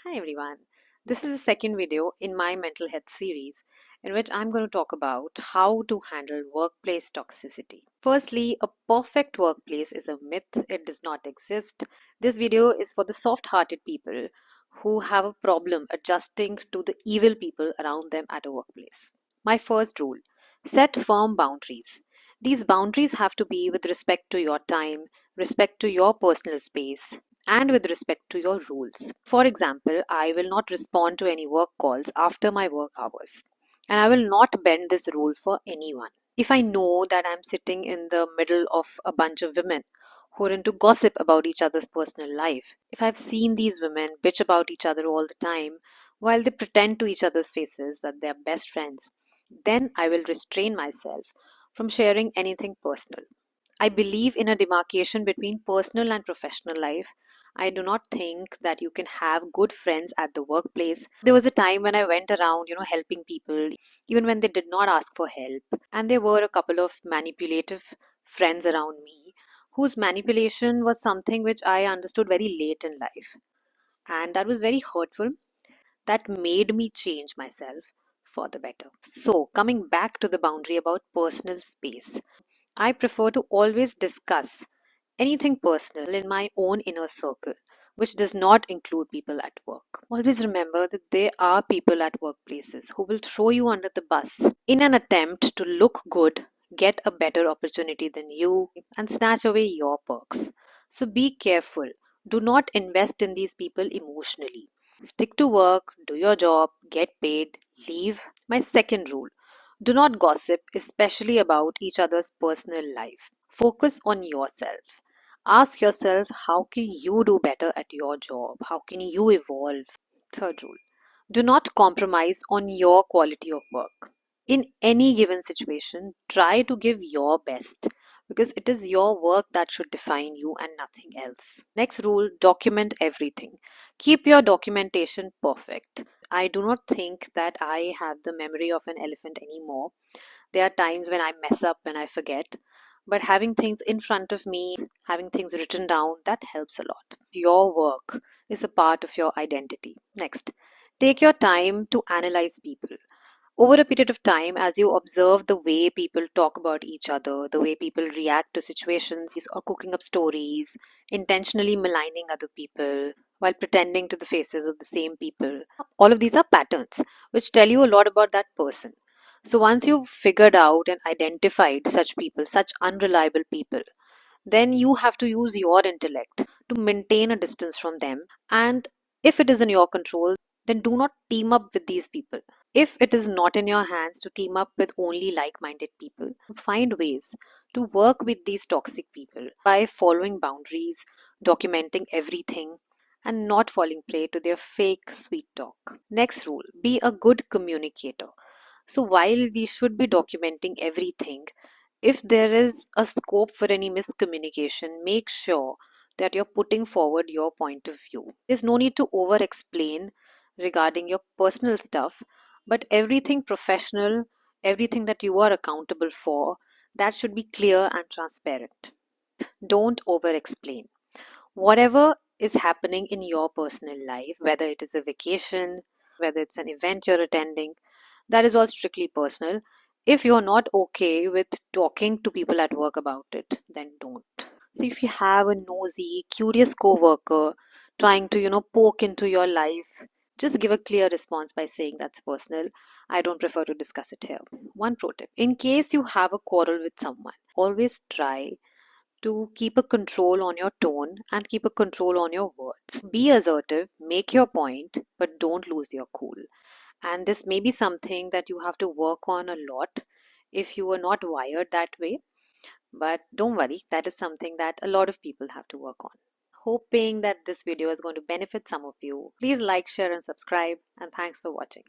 Hi everyone. This is the second video in my mental health series in which I'm going to talk about how to handle workplace toxicity. Firstly, a perfect workplace is a myth. It does not exist. This video is for the soft-hearted people who have a problem adjusting to the evil people around them at a workplace. My first rule: set firm boundaries. These boundaries have to be with respect to your time, respect to your personal space, and with respect to your rules. For example, I will not respond to any work calls after my work hours, and I will not bend this rule for anyone. If I know that I'm sitting in the middle of a bunch of women who are into gossip about each other's personal life, if I've seen these women bitch about each other all the time while they pretend to each other's faces that they're best friends, then I will restrain myself from sharing anything personal. I believe in a demarcation between personal and professional life. I do not think that you can have good friends at the workplace. There was a time when I went around, helping people, even when they did not ask for help. And there were a couple of manipulative friends around me whose manipulation was something which I understood very late in life. And that was very hurtful. That made me change myself for the better. So, coming back to the boundary about personal space, I prefer to always discuss anything personal in my own inner circle, which does not include people at work. Always remember that there are people at workplaces who will throw you under the bus in an attempt to look good, get a better opportunity than you, and snatch away your perks. So be careful. Do not invest in these people emotionally. Stick to work, do your job, get paid, leave. My second rule: do not gossip, especially about each other's personal life. Focus on yourself. Ask yourself, how can you do better at your job? How can you evolve? Third rule: do not compromise on your quality of work. In any given situation, try to give your best because it is your work that should define you and nothing else. Next rule: document everything. Keep your documentation perfect. I do not think that I have the memory of an elephant anymore. There are times when I mess up and I forget, but having things in front of me, having things written down, that helps a lot. Your work is a part of your identity. Next, take your time to analyze people. Over a period of time, as you observe the way people talk about each other, the way people react to situations, or cooking up stories, intentionally maligning other people while pretending to the faces of the same people, all of these are patterns which tell you a lot about that person. So once you've figured out and identified such people, such unreliable people, then you have to use your intellect to maintain a distance from them. And if it is in your control, then do not team up with these people. If it is not in your hands to team up with only like minded people, find ways to work with these toxic people by following boundaries, documenting everything, and not falling prey to their fake sweet talk. Next rule: be a good communicator. So, while we should be documenting everything, if there is a scope for any miscommunication, make sure that you're putting forward your point of view. There's no need to over explain regarding your personal stuff, but everything professional, everything that you are accountable for, that should be clear and transparent. Don't over explain. Whatever is happening in your personal life, whether it is a vacation, whether it's an event you're attending, that is all strictly personal. If you're not okay with talking to people at work about it, then don't. So if you have a nosy, curious coworker trying to, poke into your life, just give a clear response by saying that's personal. I don't prefer to discuss it here. One pro tip: in case you have a quarrel with someone, always try to keep a control on your tone and keep a control on your words. Be assertive, make your point, but don't lose your cool. And this may be something that you have to work on a lot if you are not wired that way. But don't worry, that is something that a lot of people have to work on. Hoping that this video is going to benefit some of you. Please like, share, and subscribe. And thanks for watching.